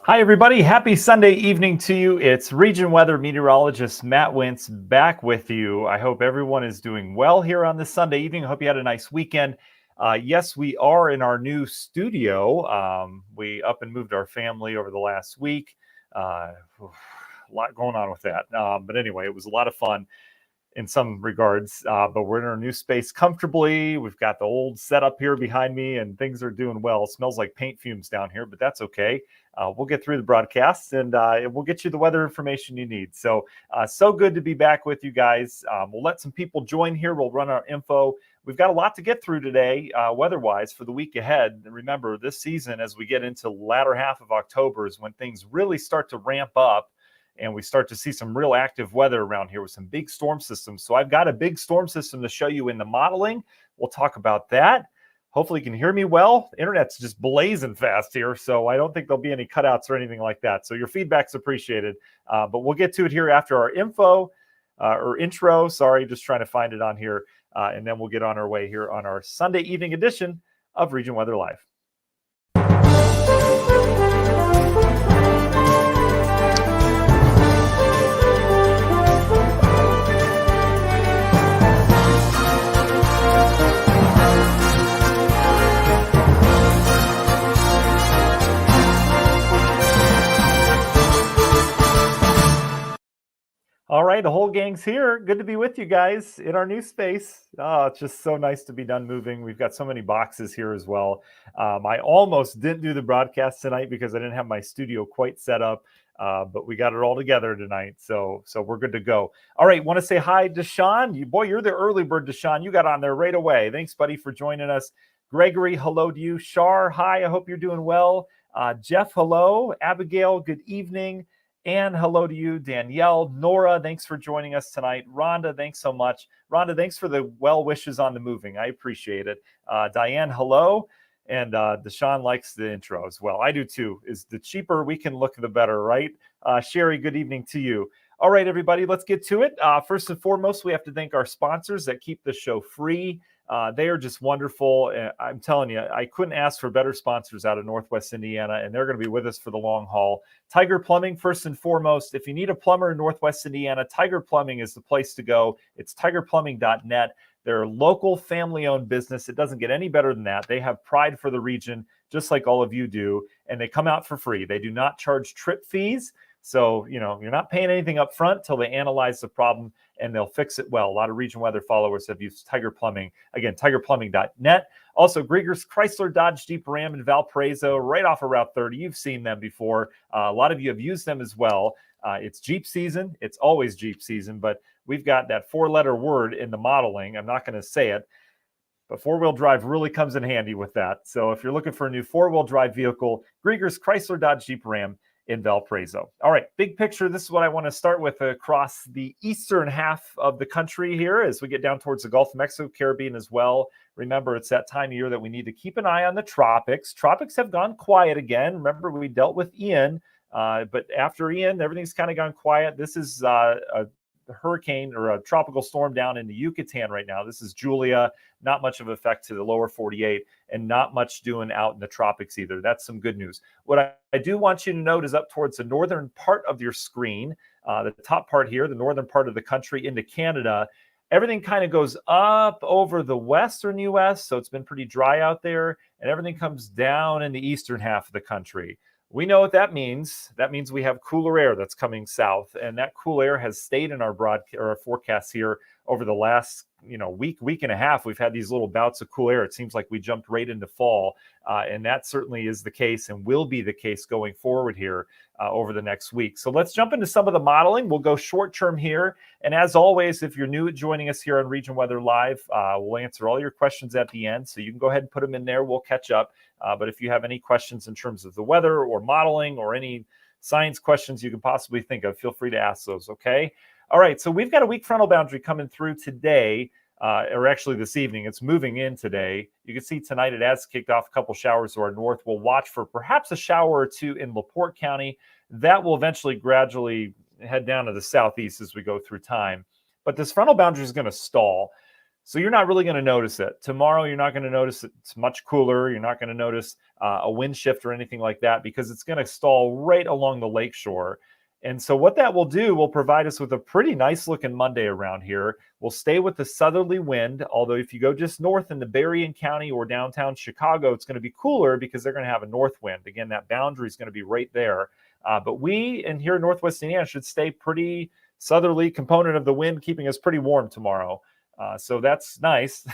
Hi, everybody. Happy Sunday evening to you. It's Region Weather Meteorologist Matt Wintz back with you. I hope everyone is doing well here on this Sunday evening. I hope you had a nice weekend. Yes, we are in our new studio. We up and moved our family over the last week. A lot going on with that. But anyway, it was a lot of fun in some regards, but we're in our new space comfortably. We've got the old setup here behind me and things are doing well. It smells like paint fumes down here, but that's okay. We'll get through the broadcast and we'll get you the weather information you need. So good to be back with you guys. We'll let some people join here. We'll run our info. We've got a lot to get through today, weather-wise, for the week ahead. And remember, this season, as we get into the latter half of October, is when things really start to ramp up and we start to see some real active weather around here with some big storm systems. So I've got a big storm system to show you in the modeling. We'll talk about that. Hopefully you can hear me well. The internet's just blazing fast here, so I don't think there'll be any cutouts or anything like that. So your feedback's appreciated. But we'll get to it here after our intro. Sorry, just trying to find it on here. And then we'll get on our way here on our Sunday evening edition of Region Weather Live. All right, the whole gang's here. Good to be with you guys in our new space. Oh, it's just so nice to be done moving. We've got so many boxes here as well. I almost didn't do the broadcast tonight because I didn't have my studio quite set up, but we got it all together tonight, so we're good to go. All right, want to say hi, Deshaun. You're the early bird, Deshaun. You got on there right away. Thanks, buddy, for joining us. Gregory, hello to you. Shar, hi. I hope you're doing well. Jeff, hello. Abigail, good evening. And hello to you, Danielle. Nora, thanks for joining us tonight. Rhonda, thanks so much. Rhonda, thanks for the well wishes on the moving. I appreciate it. Diane, hello. And Deshaun likes the intro as well. I do too. Is the cheaper we can look, the better, right? Sherry, good evening to you. All right, everybody, let's get to it. First and foremost, we have to thank our sponsors that keep the show free. They are just wonderful. I'm telling you, I couldn't ask for better sponsors out of Northwest Indiana, and they're going to be with us for the long haul. Tiger Plumbing, first and foremost. If you need a plumber in Northwest Indiana, Tiger Plumbing is the place to go. It's tigerplumbing.net. They're a local family-owned business. It doesn't get any better than that. They have pride for the region, just like all of you do, and they come out for free. They do not charge trip fees. So, you're not paying anything up front till they analyze the problem and they'll fix it well. A lot of Region Weather followers have used Tiger Plumbing. Again, tigerplumbing.net. Also, Grieger's Chrysler Dodge Jeep Ram in Valparaiso, right off of Route 30. You've seen them before. A lot of you have used them as well. It's Jeep season. It's always Jeep season, but we've got that four-letter word in the modeling. I'm not going to say it, but four-wheel drive really comes in handy with that. So if you're looking for a new four-wheel drive vehicle, Grieger's Chrysler Dodge Jeep Ram in Valparaiso. All right, big picture. This is what I want to start with across the eastern half of the country here as we get down towards the Gulf of Mexico, Caribbean as well. Remember, it's that time of year that we need to keep an eye on the tropics. Tropics have gone quiet again. Remember, we dealt with Ian, but after Ian, everything's kind of gone quiet. This is a hurricane or a tropical storm down in the Yucatan right now. This is Julia. Not much of an effect to the lower 48 and not much doing out in the tropics either. That's some good news. What I do want you to note is up towards the northern part of your screen, the top part here, the northern part of the country into Canada, everything kind of goes up over the western U.S., so it's been pretty dry out there, and everything comes down in the eastern half of the country. We know what that means. That means we have cooler air that's coming south, and that cool air has stayed in our forecasts here over the last week and a half. We've had these little bouts of cool air. It seems like we jumped right into fall, and that certainly is the case and will be the case going forward here over the next week. So let's jump into some of the modeling. We'll go short term here, and as always, if you're new joining us here on Region Weather Live, we'll answer all your questions at the end, so you can go ahead and put them in there. We'll catch up. But if you have any questions in terms of the weather or modeling or any science questions you can possibly think of, feel free to ask those, okay? All right, so we've got a weak frontal boundary coming through today, or actually this evening. It's moving in today. You can see tonight it has kicked off a couple showers to our north. We'll watch for perhaps a shower or two in LaPorte County. That will eventually gradually head down to the southeast as we go through time. But this frontal boundary is going to stall. So you're not really going to notice it. Tomorrow, you're not going to notice it's much cooler. You're not going to notice a wind shift or anything like that because it's going to stall right along the lakeshore. And so what that will do will provide us with a pretty nice looking Monday around here. We'll stay with the southerly wind, although if you go just north into Berrien County or downtown Chicago, it's going to be cooler because they're going to have a north wind. Again, that boundary is going to be right there. But we in here in Northwest Indiana should stay pretty southerly component of the wind, keeping us pretty warm tomorrow. So that's nice.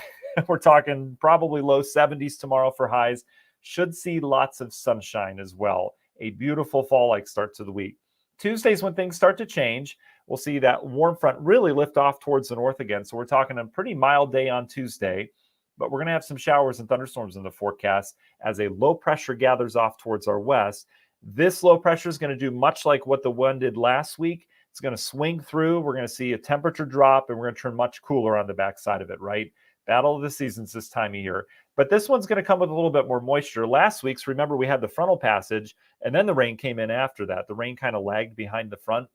We're talking probably low 70s tomorrow for highs. Should see lots of sunshine as well. A beautiful fall-like start to the week. Tuesday's when things start to change. We'll see that warm front really lift off towards the north again. So we're talking a pretty mild day on Tuesday, but we're going to have some showers and thunderstorms in the forecast as a low pressure gathers off towards our west. This low pressure is going to do much like what the one did last week. It's going to swing through. We're going to see a temperature drop, and we're going to turn much cooler on the backside of it, right? Battle of the seasons this time of year. But this one's going to come with a little bit more moisture. Last week's, remember, we had the frontal passage, and then the rain came in after that. The rain kind of lagged behind the front.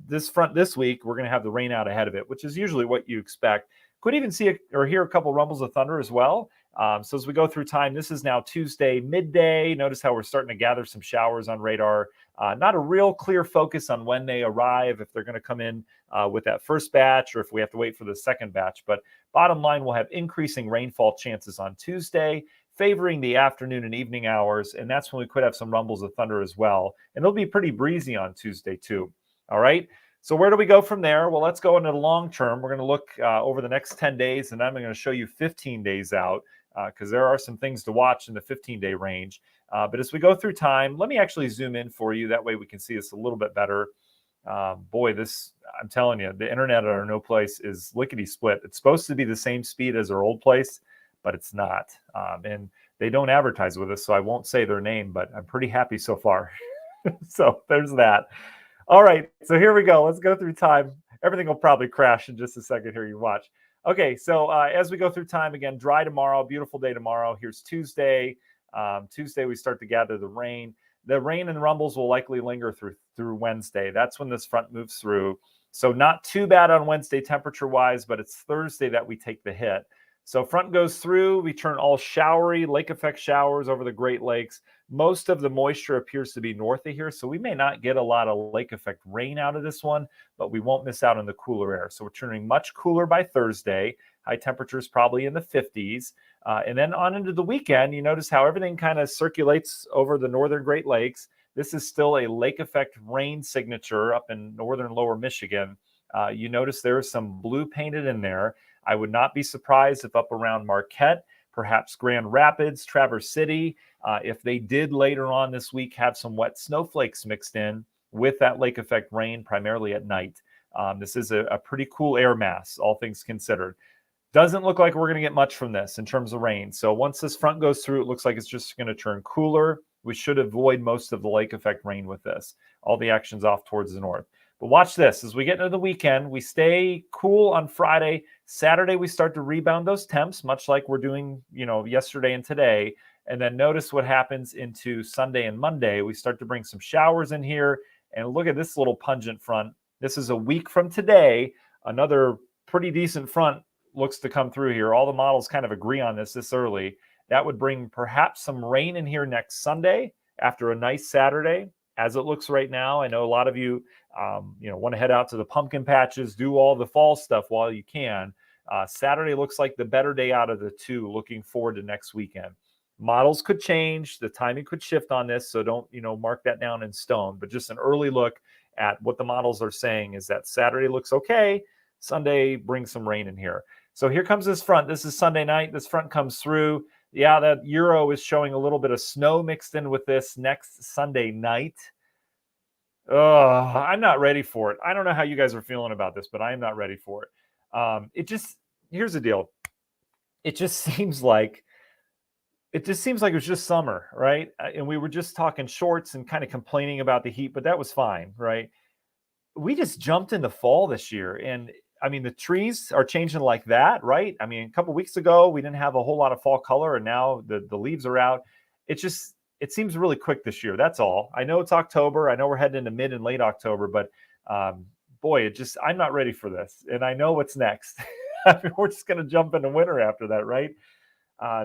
This week, we're going to have the rain out ahead of it, which is usually what you expect. Could even see or hear a couple rumbles of thunder as well. So as we go through time, this is now Tuesday midday. Notice how we're starting to gather some showers on radar. Not a real clear focus on when they arrive, if they're going to come in with that first batch or if we have to wait for the second batch. But bottom line, we'll have increasing rainfall chances on Tuesday, favoring the afternoon and evening hours. And that's when we could have some rumbles of thunder as well. And it'll be pretty breezy on Tuesday too. All right. So where do we go from there? Well, let's go into the long term. We're going to look over the next 10 days, and I'm going to show you 15 days out because there are some things to watch in the 15-day range. But as we go through time, let me actually zoom in for you. That way we can see this a little bit better. Boy, I'm telling you, the internet at our new place is lickety split. It's supposed to be the same speed as our old place, but it's not. And they don't advertise with us, so I won't say their name, but I'm pretty happy so far. So there's that. All right, so here we go. Let's go through time. Everything will probably crash in just a second here. You watch. Okay, so as we go through time, again, dry tomorrow, beautiful day tomorrow. Here's Tuesday. Tuesday, we start to gather the rain. The rain and rumbles will likely linger through Wednesday. That's when this front moves through. So not too bad on Wednesday temperature-wise, but it's Thursday that we take the hit. So front goes through, we turn all showery, lake effect showers over the Great Lakes. Most of the moisture appears to be north of here, so we may not get a lot of lake effect rain out of this one, but we won't miss out on the cooler air. So we're turning much cooler by Thursday. High temperatures probably in the 50s. And then on into the weekend, you notice how everything kind of circulates over the northern Great Lakes. This is still a lake effect rain signature up in northern lower Michigan. You notice there is some blue painted in there. I would not be surprised if up around Marquette, perhaps Grand Rapids, Traverse City, if they did later on this week have some wet snowflakes mixed in with that lake effect rain, primarily at night. This is a pretty cool air mass, all things considered. Doesn't look like we're going to get much from this in terms of rain. So once this front goes through, it looks like it's just going to turn cooler. We should avoid most of the lake effect rain with this. All the action's off towards the north. But watch this. As we get into the weekend, we stay cool on Friday. Saturday, we start to rebound those temps, much like we're doing, yesterday and today. And then notice what happens into Sunday and Monday. We start to bring some showers in here. And look at this little pungent front. This is a week from today. Another pretty decent front looks to come through here. All the models kind of agree on this early. That would bring perhaps some rain in here next Sunday after a nice Saturday. As it looks right now, I know a lot of you, want to head out to the pumpkin patches, do all the fall stuff while you can. Saturday looks like the better day out of the two. Looking forward to next weekend. Models could change. The timing could shift on this, so don't, mark that down in stone. But just an early look at what the models are saying is that Saturday looks okay. Sunday brings some rain in here. So here comes this front. This is Sunday night. This front comes through. Yeah, that Euro is showing a little bit of snow mixed in with this next Sunday night. I'm not ready for it. I don't know how you guys are feeling about this, but I am not ready for it. Here's the deal. It just seems like it was just summer, right? And we were just talking shorts and kind of complaining about the heat, but that was fine, right? We just jumped into fall this year, and I mean, the trees are changing like that, right? I mean, a couple of weeks ago, we didn't have a whole lot of fall color, and now the leaves are out. It seems really quick this year. That's all. I know it's October. I know we're heading into mid and late October, but boy, I'm not ready for this. And I know what's next. I mean, we're just going to jump into winter after that, right?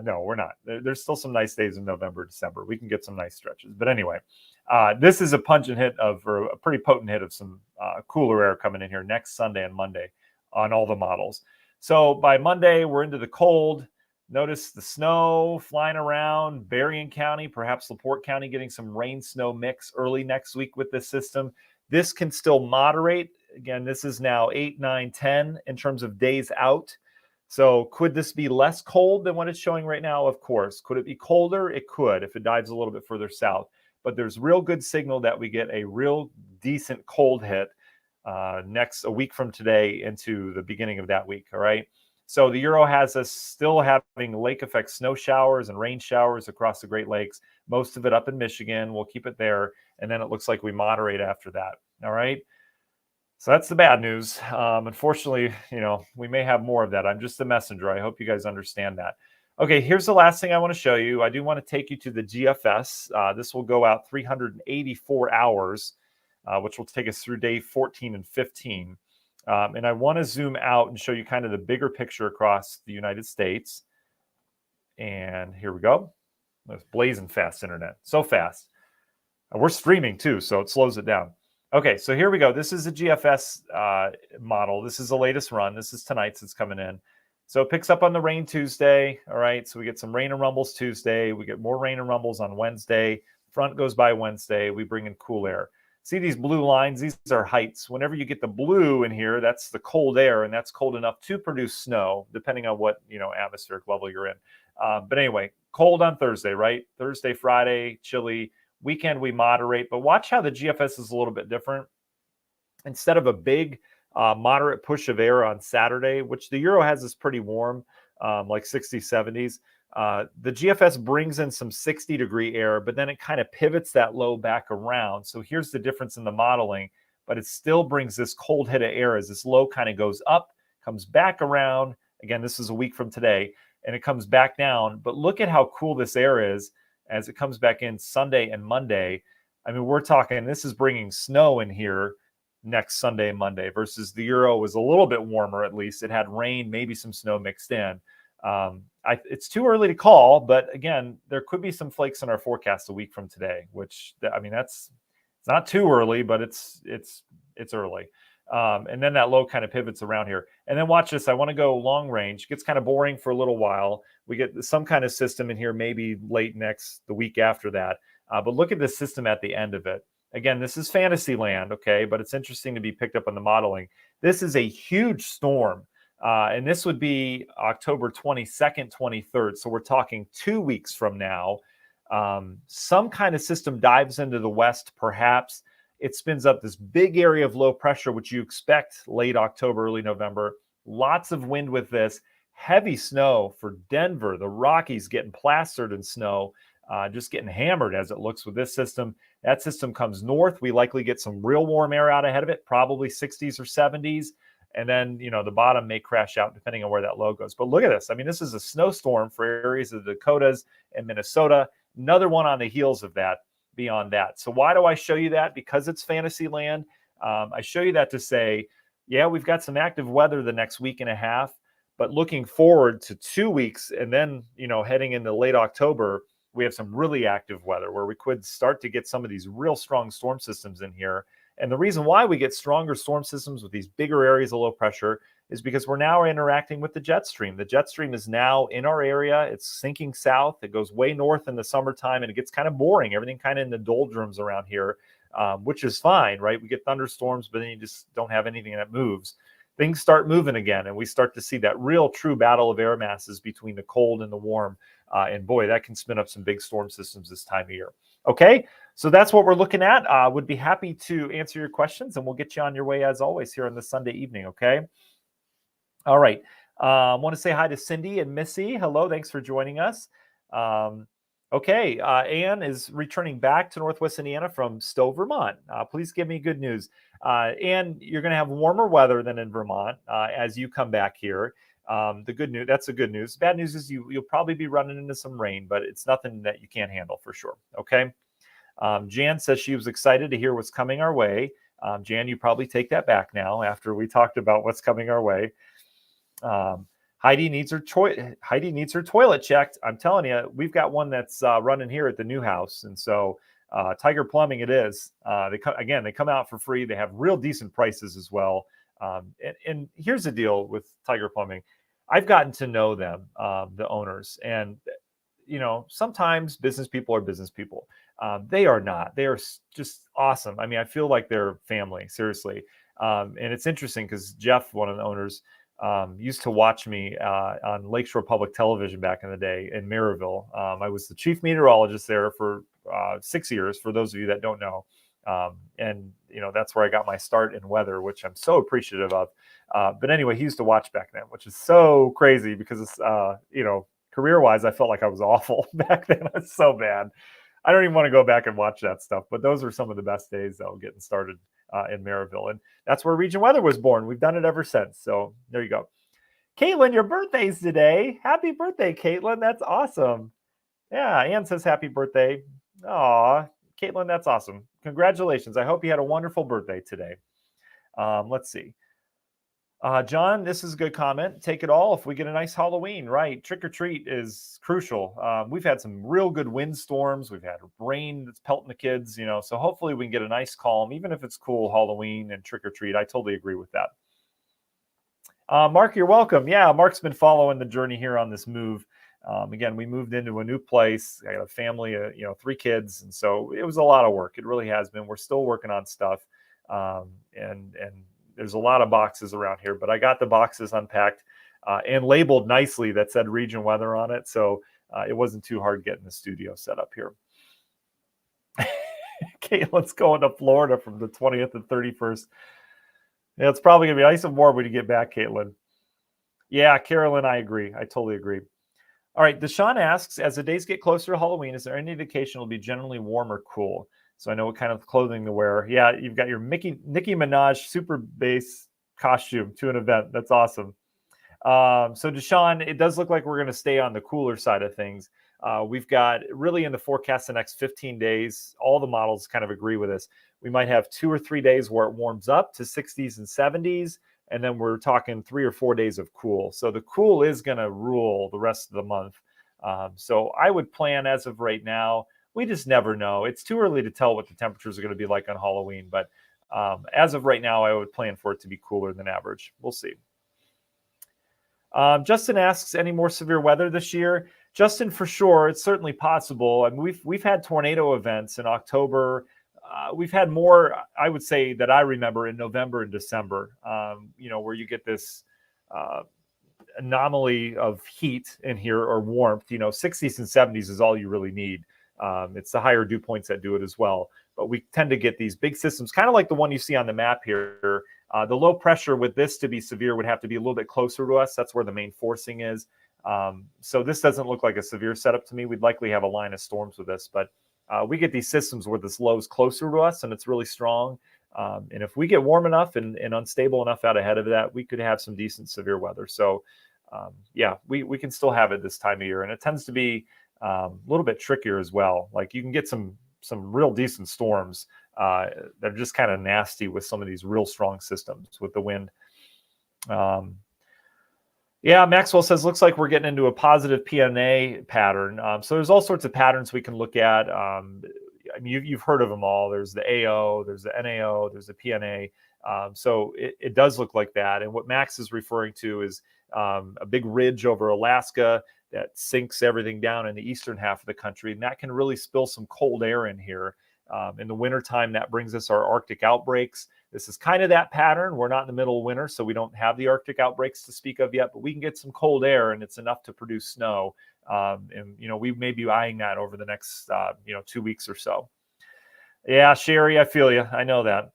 No, we're not. There's still some nice days in November, December. We can get some nice stretches. But anyway, this is a pungent hit or a pretty potent hit of some cooler air coming in here next Sunday and Monday on all the models. So by Monday, we're into the cold. Notice the snow flying around, Berrien County, perhaps LaPorte County getting some rain-snow mix early next week with this system. This can still moderate. Again, this is now 8, 9, 10 in terms of days out. So could this be less cold than what it's showing right now? Of course. Could it be colder? It could if it dives a little bit further south. But there's real good signal that we get a real decent cold hit a week from today into the beginning of that week, all right? So the Euro has us still having lake effect snow showers and rain showers across the Great Lakes, most of it up in Michigan. We'll keep it there. And then it looks like we moderate after that, all right? So that's the bad news. Unfortunately, we may have more of that. I'm just the messenger. I hope you guys understand that. Okay, here's the last thing I want to show you. I do want to take you to the GFS. This will go out 384 hours, which will take us through day 14 and 15. And I want to zoom out and show you kind of the bigger picture across the United States. And here we go. It's blazing fast internet. So fast. We're streaming too, so it slows it down. Okay, so here we go. This is a GFS model. This is the latest run. This is tonight's. It's coming in. So it picks up on the rain Tuesday. All right, so we get some rain and rumbles Tuesday. We get more rain and rumbles on Wednesday. Front goes by Wednesday. We bring in cool air. See these blue lines? These are heights. Whenever you get the blue in here, that's the cold air, and that's cold enough to produce snow, depending on what atmospheric level you're in. But anyway, cold on Thursday, right? Thursday, Friday, chilly. Weekend we moderate, but watch how the GFS is a little bit different. Instead of a big moderate push of air on Saturday, which the Euro has is pretty warm, like 60s, 70s, the GFS brings in some 60-degree air, but then it kind of pivots that low back around. So here's the difference in the modeling, but it still brings this cold hit of air as this low kind of goes up, comes back around. Again, this is a week from today, and it comes back down. But look at how cool this air is as it comes back in Sunday and Monday. I mean, we're talking, this is bringing snow in here next Sunday and Monday versus the Euro was a little bit warmer, at least. It had rain, maybe some snow mixed in. It's too early to call, but again, there could be some flakes in our forecast a week from today, which, I mean, it's not too early, but it's early. And then that low kind of pivots around here. And then watch this. I want to go long range. It gets kind of boring for a little while. We get some kind of system in here, maybe late the week after that. But look at the system at the end of it. Again, this is fantasy land, okay? But it's interesting to be picked up on the modeling. This is a huge storm. And this would be October 22nd, 23rd. So we're talking 2 weeks from now. Some kind of system dives into the west, perhaps. It spins up this big area of low pressure, which you expect late October, early November. Lots of wind with this. Heavy snow for Denver. The Rockies getting plastered in snow, just getting hammered as it looks with this system. That system comes north. We likely get some real warm air out ahead of it, probably 60s or 70s. And then, the bottom may crash out depending on where that low goes. But look at this. I mean, this is a snowstorm for areas of the Dakotas and Minnesota. Another one on the heels of that. Beyond that. So why do I show you that? Because it's fantasy land. I show you that to say, yeah, we've got some active weather the next week and a half, but looking forward to 2 weeks and then, heading into late October, we have some really active weather where we could start to get some of these real strong storm systems in here. And the reason why we get stronger storm systems with these bigger areas of low pressure is because we're now interacting with the jet stream. The jet stream is now in our area. It's sinking south. It goes way north in the summertime, and it gets kind of boring. Everything kind of in the doldrums around here, which is fine, right? We get thunderstorms, but then you just don't have anything that moves. Things start moving again, and we start to see that real true battle of air masses between the cold and the warm. And boy, that can spin up some big storm systems this time of year. Okay, so that's what we're looking at. Would be happy to answer your questions, and we'll get you on your way as always here on this Sunday evening, okay? All right. I want to say hi to Cindy and Missy. Hello. Thanks for joining us. Okay. Anne is returning back to Northwest Indiana from Stowe, Vermont. Please give me good news. Anne, you're going to have warmer weather than in Vermont as you come back here. The good news, that's the good news. Bad news is you'll probably be running into some rain, but it's nothing that you can't handle for sure. Okay. Jan says she was excited to hear what's coming our way. Jan, you probably take that back now after we talked about what's coming our way. Heidi needs her toilet checked. I'm telling you, we've got one that's running here at the new house, and so Tiger Plumbing it is. They come out for free. They have real decent prices as well. And here's the deal with Tiger Plumbing. I've gotten to know them, the owners, and sometimes business people are business people. They are not. They are just awesome. I mean, I feel like they're family, seriously. And it's interesting because Jeff, one of the owners, used to watch me on Lakeshore Public Television back in the day in Maryville. I was the chief meteorologist there for 6 years, for those of you that don't know. And that's where I got my start in weather, which I'm so appreciative of. But anyway, he used to watch back then, which is so crazy because it's, career-wise, I felt like I was awful back then. I was so bad. I don't even want to go back and watch that stuff. But those are some of the best days, though, getting started in Maryville. And that's where Region Weather was born. We've done it ever since. So there you go. Caitlin, your birthday's today. Happy birthday, Caitlin. That's awesome. Yeah, Ann says happy birthday. Aw, Caitlin, that's awesome. Congratulations. I hope you had a wonderful birthday today. Let's see. John, this is a good comment. Take it all if we get a nice Halloween, right? Trick or treat is crucial. We've had some real good windstorms. We've had rain that's pelting the kids, so hopefully we can get a nice calm, even if it's cool Halloween and trick or treat. I totally agree with that. Mark, you're welcome. Yeah, Mark's been following the journey here on this move. Again, we moved into a new place. I got a family, 3 kids. And so it was a lot of work. It really has been. We're still working on stuff. And there's a lot of boxes around here, but I got the boxes unpacked and labeled nicely that said Region Weather on it. So it wasn't too hard getting the studio set up here. Caitlin's going to Florida from the 20th and 31st. Yeah, it's probably going to be nice and warm when you get back, Caitlin. Yeah, Carolyn, I agree. I totally agree. All right, Deshaun asks, as the days get closer to Halloween, is there any indication it'll be generally warm or cool? So I know what kind of clothing to wear. Yeah, you've got your Nicki Minaj super bass costume to an event. That's awesome. So Deshaun, it does look like we're going to stay on the cooler side of things. We've got really in the forecast the next 15 days, all the models kind of agree with us. We might have 2 or 3 days where it warms up to 60s and 70s. And then we're talking 3 or 4 days of cool. So the cool is going to rule the rest of the month. So I would plan as of right now. We just never know. It's too early to tell what the temperatures are going to be like on Halloween. But as of right now, I would plan for it to be cooler than average. We'll see. Justin asks, any more severe weather this year? Justin, for sure. It's certainly possible. I mean, we've had tornado events in October. We've had more, I would say, that I remember in November and December, where you get this anomaly of heat in here or warmth. 60s and 70s is all you really need. It's the higher dew points that do it as well. But we tend to get these big systems, kind of like the one you see on the map here. The low pressure with this to be severe would have to be a little bit closer to us. That's where the main forcing is. So this doesn't look like a severe setup to me. We'd likely have a line of storms with this, but we get these systems where this low is closer to us and it's really strong. And if we get warm enough and unstable enough out ahead of that, we could have some decent severe weather. So we can still have it this time of year. And it tends to be a little bit trickier as well. Like you can get some real decent storms that are just kind of nasty with some of these real strong systems with the wind. Maxwell says, looks like we're getting into a positive PNA pattern. So there's all sorts of patterns we can look at. I mean, you've heard of them all. There's the AO, there's the NAO, there's the PNA. So it does look like that. And what Max is referring to is a big ridge over Alaska that sinks everything down in the eastern half of the country. And that can really spill some cold air in here. In the wintertime, that brings us our Arctic outbreaks. This is kind of that pattern. We're not in the middle of winter, so we don't have the Arctic outbreaks to speak of yet, but we can get some cold air and it's enough to produce snow. We may be eyeing that over the next, 2 weeks or so. Yeah, Sherry, I feel you. I know that.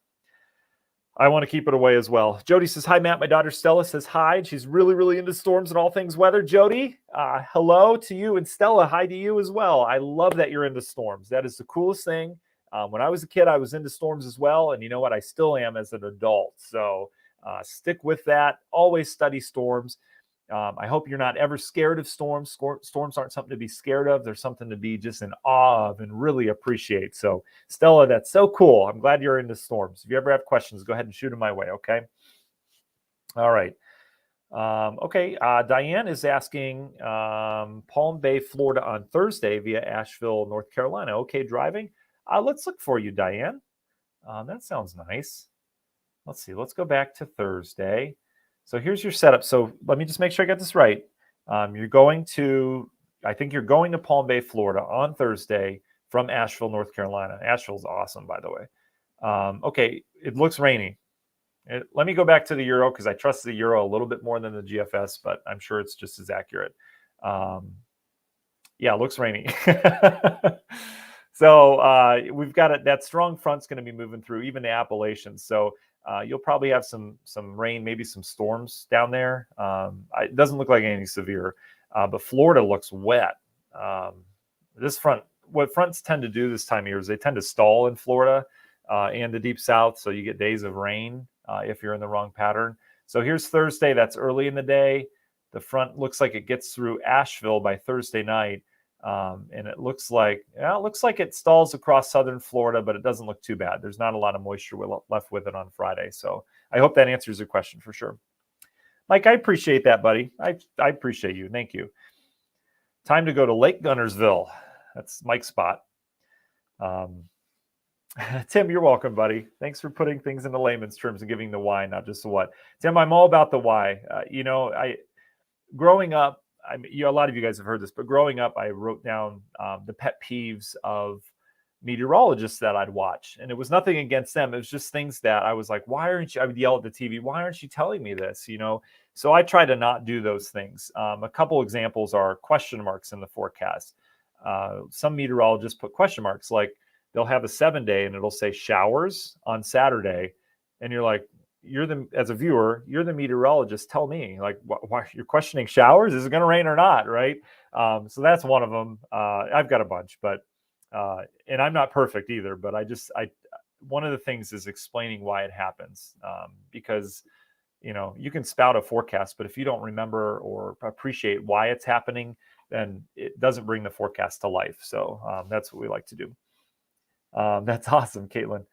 I want to keep it away as well. Jody says, hi, Matt. My daughter Stella says hi. She's really, really into storms and all things weather. Jody, hello to you. And Stella, hi to you as well. I love that you're into storms. That is the coolest thing. When I was a kid, I was into storms as well. And you know what? I still am as an adult. So stick with that. Always study storms. I hope you're not ever scared of storms. Storms aren't something to be scared of. They're something to be just in awe of and really appreciate. So Stella, that's so cool. I'm glad you're into storms. If you ever have questions, go ahead and shoot them my way. Okay. All right. Okay, Diane is asking Palm Bay, Florida on Thursday via Asheville, North Carolina. Okay, driving? Let's look for you, Diane. That sounds nice. Let's see. Let's go back to Thursday. So here's your setup. So let me just make sure I got this right. You're going to, I think you're going to Palm Bay, Florida on Thursday from Asheville, North Carolina. Asheville's awesome, by the way. Okay, it looks rainy. Let me go back to the Euro because I trust the Euro a little bit more than the GFS, but I'm sure it's just as accurate. Yeah, it looks rainy. So we've got it. That strong front's going to be moving through even the Appalachians. So you'll probably have some rain, maybe some storms down there. It doesn't look like anything severe, but Florida looks wet. This front, what fronts tend to do this time of year is they tend to stall in Florida and the deep south, so you get days of rain if you're in the wrong pattern. So here's Thursday. That's early in the day. The front looks like it gets through Asheville by Thursday night. And it looks like it stalls across southern Florida, but it doesn't look too bad. There's not a lot of moisture left with it on Friday. So I hope that answers your question for sure. Mike, I appreciate that, buddy. I appreciate you. Thank you. Time to go to Lake Gunnersville. That's Mike's spot. Tim, you're welcome, buddy. Thanks for putting things into layman's terms and giving the why, not just the what. Tim, I'm all about the why. Growing up, a lot of you guys have heard this, but growing up, I wrote down the pet peeves of meteorologists that I'd watch. And it was nothing against them. It was just things that I was like, why aren't you, I would yell at the TV, why aren't you telling me this? So I try to not do those things. A couple examples are question marks in the forecast. Some meteorologists put question marks, like they'll have a 7-day and it'll say showers on Saturday. And you're like, as a viewer, you're the meteorologist. Tell me, like, why you're questioning showers? Is it going to rain or not? Right. So that's one of them. I've got a bunch, but and I'm not perfect either. But one of the things is explaining why it happens, because you can spout a forecast, but if you don't remember or appreciate why it's happening, then it doesn't bring the forecast to life. So that's what we like to do. That's awesome, Caitlin.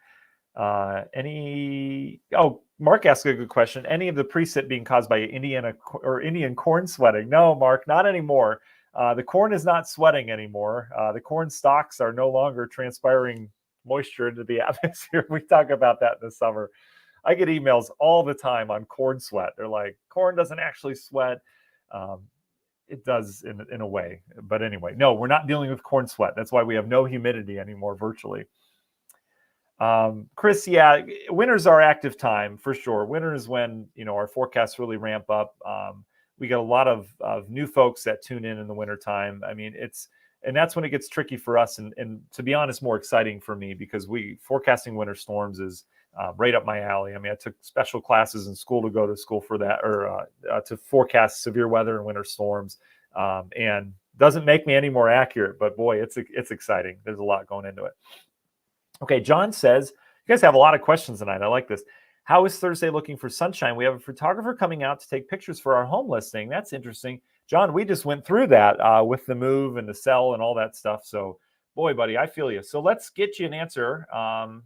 Mark asked a good question. Any of the precip being caused by Indian corn sweating? No, Mark, not anymore. The corn is not sweating anymore. The corn stalks are no longer transpiring moisture into the atmosphere. We talk about that in the summer. I get emails all the time on corn sweat. They're like, corn doesn't actually sweat. It does in a way. But anyway, no, we're not dealing with corn sweat. That's why we have no humidity anymore virtually. Chris, yeah, winter's our active time for sure. Winter is when, our forecasts really ramp up. We get a lot of new folks that tune in the winter time. I mean, and that's when it gets tricky for us. And to be honest, more exciting for me because forecasting winter storms is right up my alley. I mean, I took special classes in school to go to school for that, or to forecast severe weather and winter storms. And doesn't make me any more accurate, but boy, it's exciting. There's a lot going into it. Okay, John says, you guys have a lot of questions tonight. I like this. How is Thursday looking for sunshine? We have a photographer coming out to take pictures for our home listing. That's interesting. John, we just went through that with the move and the sell and all that stuff. So, boy, buddy, I feel you. So let's get you an answer.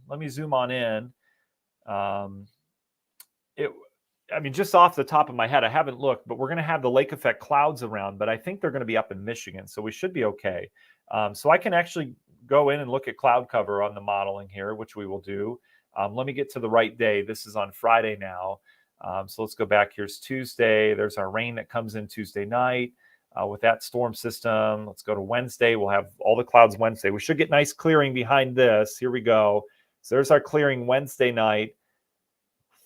Let me zoom on in. Just off the top of my head, I haven't looked, but we're going to have the lake effect clouds around, but I think they're going to be up in Michigan. So we should be okay. So I can actually go in and look at cloud cover on the modeling here, which we will do. Let me get to the right day. This is on Friday now. So let's go back. Here's Tuesday. There's our rain that comes in Tuesday night with that storm system. Let's go to Wednesday. We'll have all the clouds Wednesday. We should get nice clearing behind this. Here we go. So there's our clearing Wednesday night.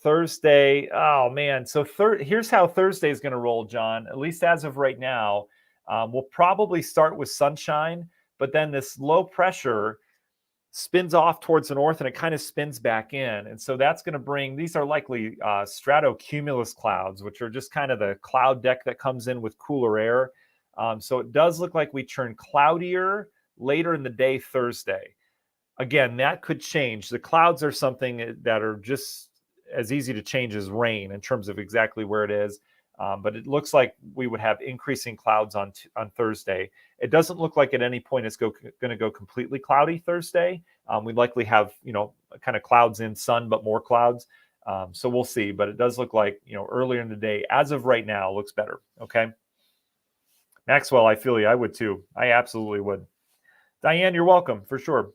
Thursday. Oh, man. So here's how Thursday is going to roll, John, at least as of right now. We'll probably start with sunshine, but then this low pressure spins off towards the north and it kind of spins back in. And so that's going to bring, these are likely stratocumulus clouds, which are just kind of the cloud deck that comes in with cooler air. So it does look like we turn cloudier later in the day Thursday. Again, that could change. The clouds are something that are just as easy to change as rain in terms of exactly where it is. But it looks like we would have increasing clouds on Thursday. It doesn't look like at any point it's going to go completely cloudy Thursday. We'd likely have, kind of clouds in, sun, but more clouds. So we'll see, but it does look like, earlier in the day, as of right now, looks better. Okay. Maxwell, I feel you. I would too. I absolutely would. Diane, you're welcome for sure.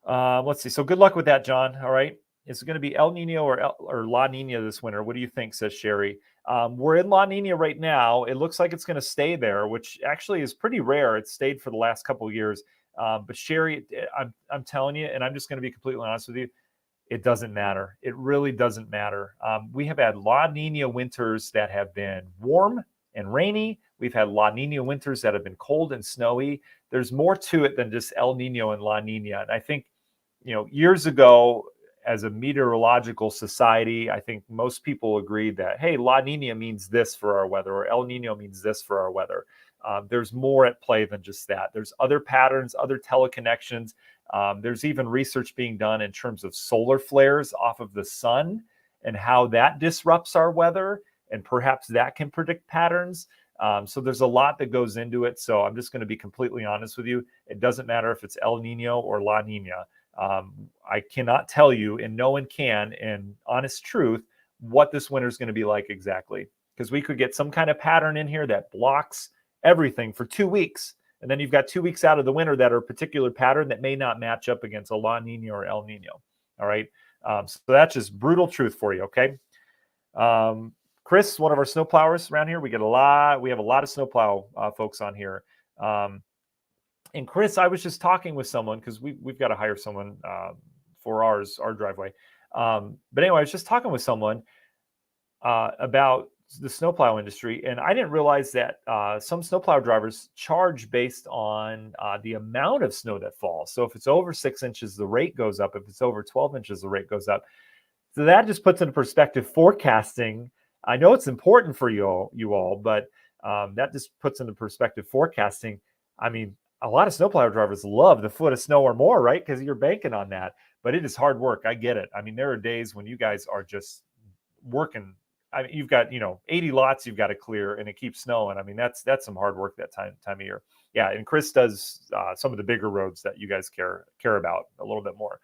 Let's see. So good luck with that, John. All right. Is it going to be El Nino or La Nina this winter? What do you think, says Sherry? We're in La Nina right now. It looks like it's going to stay there, which actually is pretty rare. It's stayed for the last couple of years. But Sherry, I'm telling you, and I'm just going to be completely honest with you, it doesn't matter. It really doesn't matter. We have had La Nina winters that have been warm and rainy. We've had La Nina winters that have been cold and snowy. There's more to it than just El Nino and La Nina. And I think, years ago, as a meteorological society, I think most people agreed that, hey, La Nina means this for our weather, or El Nino means this for our weather. There's more at play than just that. There's other patterns, other teleconnections. There's even research being done in terms of solar flares off of the sun and how that disrupts our weather, and perhaps that can predict patterns. So there's a lot that goes into it. So I'm just going to be completely honest with you. It doesn't matter if it's El Nino or La Nina. I cannot tell you, and no one can, in honest truth, what this winter is going to be like exactly. Because we could get some kind of pattern in here that blocks everything for 2 weeks. And then you've got 2 weeks out of the winter that are a particular pattern that may not match up against a La Nina or El Nino. All right. So that's just brutal truth for you. Okay. Chris, one of our snowplowers around here, we have a lot of snowplow folks on here. And Chris, I was just talking with someone because we've got to hire someone for our driveway. But anyway, I was just talking with someone about the snowplow industry, and I didn't realize that some snowplow drivers charge based on the amount of snow that falls. So if it's over 6 inches, the rate goes up. If it's over 12 inches, the rate goes up. So that just puts into perspective forecasting. I know it's important for you all, but that just puts into perspective forecasting. I mean, a lot of snowplow drivers love the foot of snow or more, right? Because you're banking on that. But it is hard work. I get it. I mean, there are days when you guys are just working. I mean, you've got 80 lots you've got to clear, and it keeps snowing. I mean, that's some hard work that time of year. Yeah, and Chris does some of the bigger roads that you guys care about a little bit more.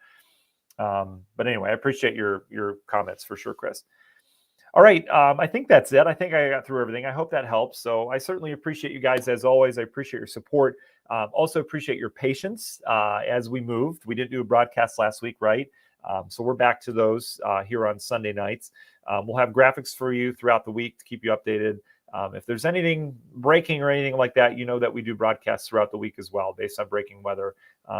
But anyway, I appreciate your comments for sure, Chris. All right. I think that's it. I think I got through everything. I hope that helps. So I certainly appreciate you guys as always. I appreciate your support. Also appreciate your patience as we moved. We didn't do a broadcast last week, right? So we're back to those here on Sunday nights. We'll have graphics for you throughout the week to keep you updated. If there's anything breaking or anything like that, that we do broadcasts throughout the week as well, based on breaking weather,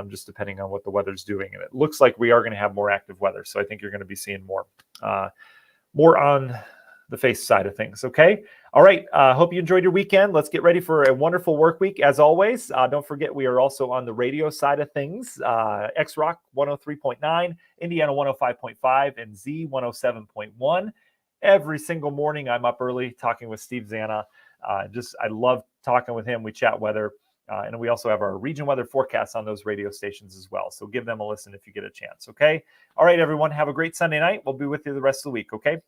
just depending on what the weather's doing. And it looks like we are going to have more active weather. So I think you're going to be seeing more on the face side of things. Okay. All right. Hope you enjoyed your weekend. Let's get ready for a wonderful work week. As always, don't forget, we are also on the radio side of things. X-Rock 103.9, Indiana 105.5, and Z 107.1. Every single morning, I'm up early talking with Steve Zana. I love talking with him. We chat weather. And we also have our region weather forecasts on those radio stations as well. So give them a listen if you get a chance. Okay. All right, everyone. Have a great Sunday night. We'll be with you the rest of the week. Okay. All right.